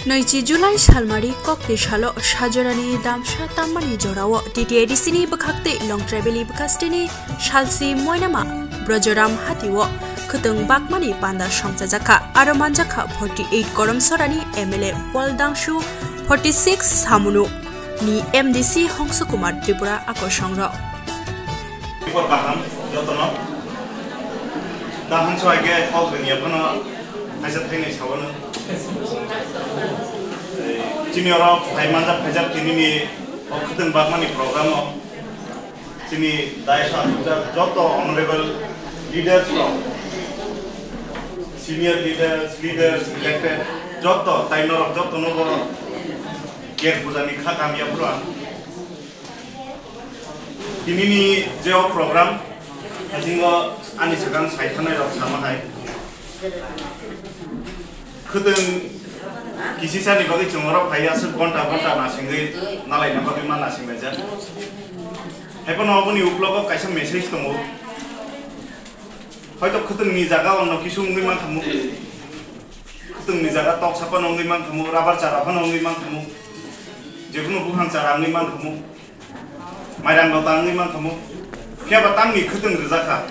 नैजि जुलाई सालमारि कक्ति सालो साजरानि दामसा ताम्मानि जराव टिटिएडिसिनि बखाक्ति लं ट्राइबेलि बखास्टिनि सालसि मयनामा ब्रजराम हातिव खोतों बागमानि पान्दा संजाजाखा आरो मानजाखा 48 करमसरानि एमएलए पल दांशु 46 सामुनु नि एमडीसी हंस कुमार त्रिपुरा आकर्षण Junior Haimanda Pajak Tinini of Kutan Bagmani program of Tini Daisha Joto honorable leaders from senior leaders elected Joto, Taino of Joto Novo Ger Buzani Kakamia Pura Tinini Geo program, I think Anisagan Saitana of Samahai Kutan Kisisa di bagi cungoro kaya sekonta nasingai nalai nama bagaimana nasingai aja. Hepan apa ni upload kaisa message temu. Hoito kutung ni jaga ono kisung ni mang kamu. Kutung ni jaga tok sapa nong ni mang kamu, rabar cara apa nong ni mang kamu. Jekuno bukan cara ni mang kamu. Mairang batang ni mang kamu. Kia batang ni kutung rezaka.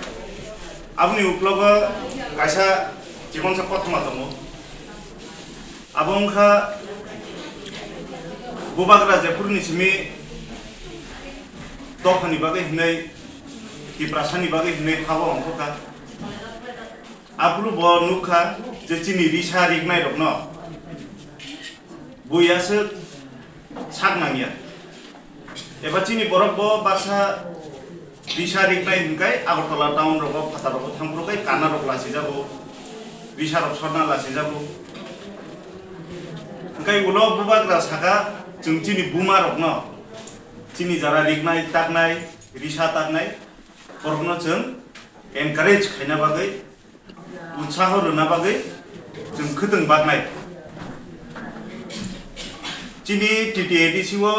Apa ni upload kaisa jekon sapa temu temu. Abongka Bubagra Japurni Simi Dokani Bagi Hne Kiprasani Bagi Hne Hawa Onkoka Abru Bonuka Jechini Risha Rignai Rokno Buyasa Sagnangya Ebachini Borokbo Basa Risha Rignai Hinkai Agartala Town Roko Pataroko Thampukai Kana Rokla Sijabu Risha Roksona La Sijabu Kai ulo bubagra saka jungcini buma rokno cini jara rignai taknai risha taknai porno jeng encourage khaina bagai utsaho runa bagai jeng khuteng bagnai cini TTADC wo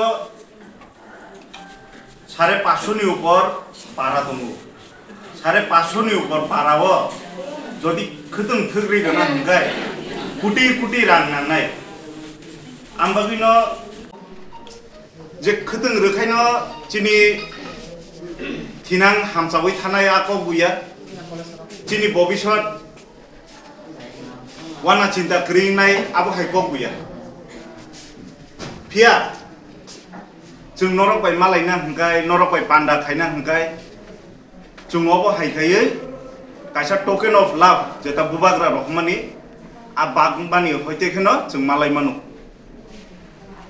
550 ni upor para tongo 550 ni upor para wo jodi khuteng thugri dana hingkai kuti rang nangnai Ambagino je khuteng rokhaino chini thinang hamsawi thanai ako buya chini bobishot wana chinta kringnai abo haiko buya phia chung norok bai malaina hingkai norok bai panda khaina hingkai chung obo haikhai kaisa token of love jeta bubagra rohmani abagbani hoite kheno chung malai manu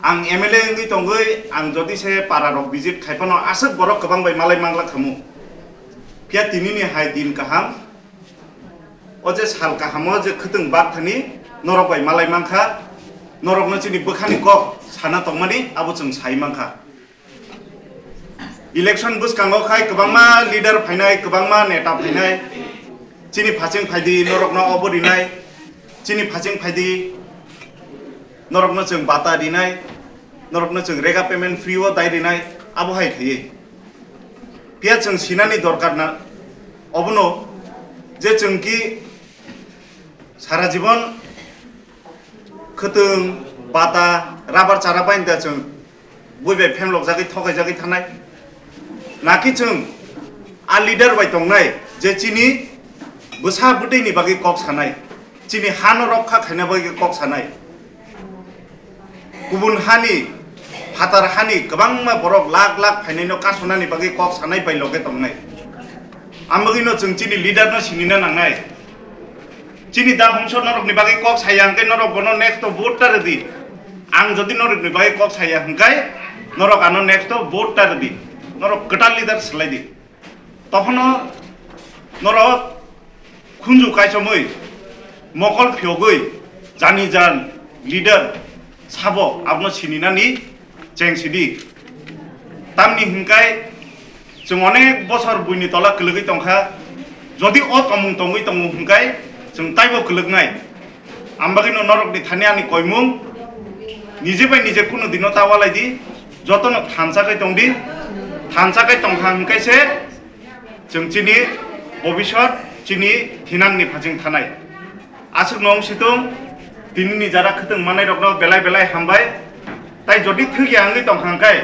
Ang MLA ngi tonggoi ang jodi se para rok visit khaipano asuk borok kebang bai malai mangla khamu pia tinini hai din kaham oje sal kahamo je khuteng bak thani norok bai malai mangkha norok no chini bukhani kok sana tongmani abo chung sai mangkha election bus kango khai kebang ma leader phainai kebang ma neta phainai chini phacheng phaidi norok no oborinai chini phacheng phaidi Norok no chung bata dinai, norok no chung rega payment free wo dai dinai, abo hai khaye. Pia chung sinani dorkar na, obuno je chung ki sara jibon khuteng bata rabar chara pain da chung buibe phenglok jagi thokai jagi thanai. Naki chung a leader bai tongnai je chini busa budai ni bagi kok sanai. Chini hano rokha khaina bagi kok sanai. Kubun hani, hatar hani, kebang ma borok lak phainino kasonani bagi kok sanai pai loge tongnai. Ambagino chung chini leader no sinina nangnai. Chini da bongso norok ni bagi kok sayang ke norok bono next to vote tar di. Ang jodi norok ni bagi kok sayang kai norok ano next to vote tar di. Norok ketal leader selai di. Tokono norok khunju kaisomoi mokol phiogoi jani jan leader Sabo, abno sininani ceng sidi. Tamni hingkai chung onek bosor buini tola kelegi tongkha. Jodi ot omung tongui tongu hingkai chung taibo kelegnai. Ambagino norok di thaniani koimung. Nije bai nije kuno dino tawalai di. Jotono thansakai tongdi. Thansakai tongkha hingkai se chung chini bobishot chini thinangni phajing thanai. Asuk nom situng তিনি যারা খেতে মানে রকম বেলায় বেলায় হামবাই তাই যদি থেকে আঙ্গি তংখাঙ্কাই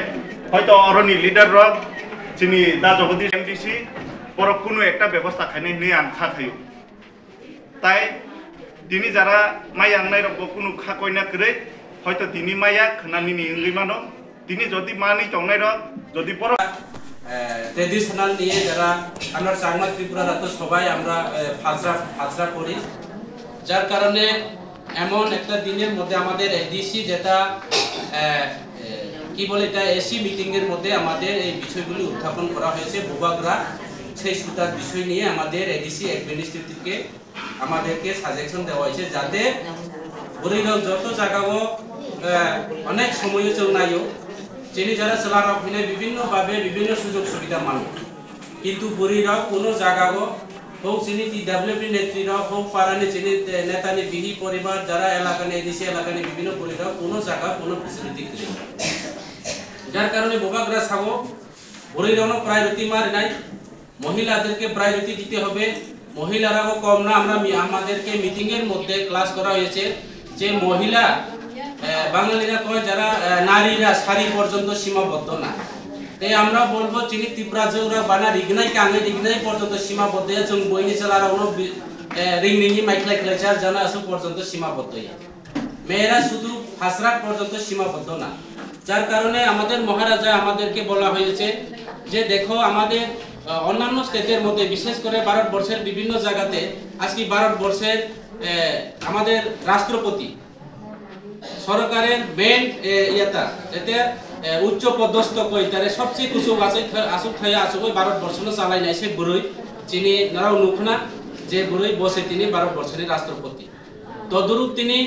হয়তো অরনি লিডার রক চিনি দা জগদীশ এমডিসি পর কোনো একটা ব্যবস্থা খাইনি নিয়ে আং খাখায়ু তাই তিনি যারা মাই আংনাই রক কোনো খা কইনা করে হয়তো তিনি মাইয়া খানানি ইঙ্গি মানো তিনি যদি মানি তংনাই রক যদি পর ট্রেডিশনাল নিয়ে যারা আমরা চাংমা ত্রিপুরারা তো সবাই আমরা ফাজরা করি যার কারণে এমন একটা দিনের মধ্যে আমাদের এডিসি যেটা কি বলে এটা এসি মিটিং এর মধ্যে আমাদের এই বিষয়গুলি উত্থাপন করা হয়েছে বুবাগরা সেই সুতার বিষয় নিয়ে আমাদের এডিসি অ্যাডমিনিস্ট্রেটিভকে আমাদেরকে সাজেশন দেওয়া হয়েছে যাতে বরিগাঁও যত জায়গাও অনেক সময় চৌনাইও যিনি যারা চালানো হইলে বিভিন্নভাবে বিভিন্ন সুযোগ সুবিধা মানুষ কিন্তু বরিগাঁও কোনো জায়গাও হোক চিনি ডেভেলপমেন্ট নেত্রীরা হোক পারানি চিনি নেতানি বিহি পরিবার যারা এলাকানে এডিসি এলাকানে বিভিন্ন পরিবার কোনো জায়গা কোনো ফেসিলিটি নেই যার কারণে বোবাগরা সাগো বরিগাঁও প্রায়োরিটি মার নাই মহিলাদেরকে প্রায়োরিটি দিতে হবে মহিলারাও কম না আমরা আমাদেরকে মিটিং এর মধ্যে ক্লাস করা হয়েছে যে মহিলা বাঙালিরা কয় যারা নারীরা শাড়ি পর্যন্ত সীমাবদ্ধ না তাই আমরা বলবো চিনি ত্রিপুরা জৌরা বানা রিগনাই কাঙ্গে রিগনাই পর্যন্ত সীমাবদ্ধ जों বইনি চালারা উনো রিংনিংই মাইকলাই ক্লেচার জানা আসু পর্যন্ত সীমাবদ্ধ মেয়েরা শুধু হাসরাক পর্যন্ত সীমাবদ্ধ না যার কারণে আমাদের মহারাজা আমাদেরকে বলা হয়েছে যে দেখো আমাদের অন্যান্য স্টেটের মধ্যে বিশেষ করে ভারতবর্ষের বিভিন্ন জায়গাতে আজকে ভারতবর্ষের আমাদের রাষ্ট্রপতি সরকারের মেন ইয়াতা যেতে উচ্চ পদস্থ কই তারে সবচেয়ে কুসুক আছে আসুক খায়া আসুক ভারতবর্ষ চালাই নাই সে বুড়ই যিনি নারাও নুখনা যে বুড়ই বসে তিনি ভারতবর্ষের রাষ্ট্রপতি তদরূপ তিনি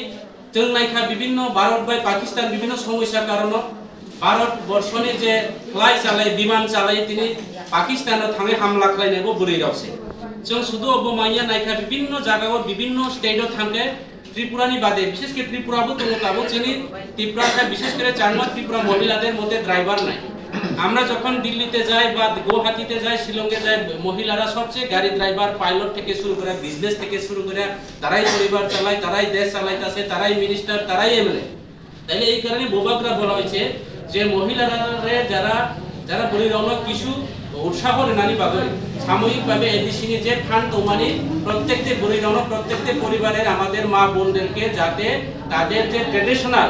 जों नायखा বিভিন্ন ভারত বাই পাকিস্তান বিভিন্ন সমস্যার কারণে ভারতবর্ষনি যে ফ্লাই চালাই বিমান চালাই তিনি পাকিস্তানে থাঙে হামলা খালাইনাयबो বুড়ি রাখছে जों শুধু অবমাইয়া নায়খা বিভিন্ন জায়গাও বিভিন্ন স্টেটও থাকে ত্রিপুরানি বাদে বিশেষ করে ত্রিপুরাবো তমতাবো চিনি ত্রিপুরাটা বিশেষ করে চারমা ত্রিপুরা মহিলাদের মধ্যে ড্রাইভার নাই আমরা যখন দিল্লিতে যাই বা গুয়াহাটিতে যাই শিলংয়ে যাই মহিলারা সবচেয়ে গাড়ি ড্রাইভার পাইলট থেকে শুরু করে বিজনেস থেকে শুরু করে তারাই পরিবার চালায় তারাই দেশ চালাইতাছে তারাই মিনিস্টার তারাই এমএলএ তাইলে এই কারণে বোবাগরা বলা হয়েছে যে মহিলারা যারা যারা বলিরনো কিছু উৎসাহ নানি বাগরে সাময়িকভাবে এডিসিনি যে ফান্ড তোমানি প্রত্যেকটি বলিরনো প্রত্যেকটি পরিবারের আমাদের মা বোনদেরকে যাতে তাদের যে ট্র্যাডিশনাল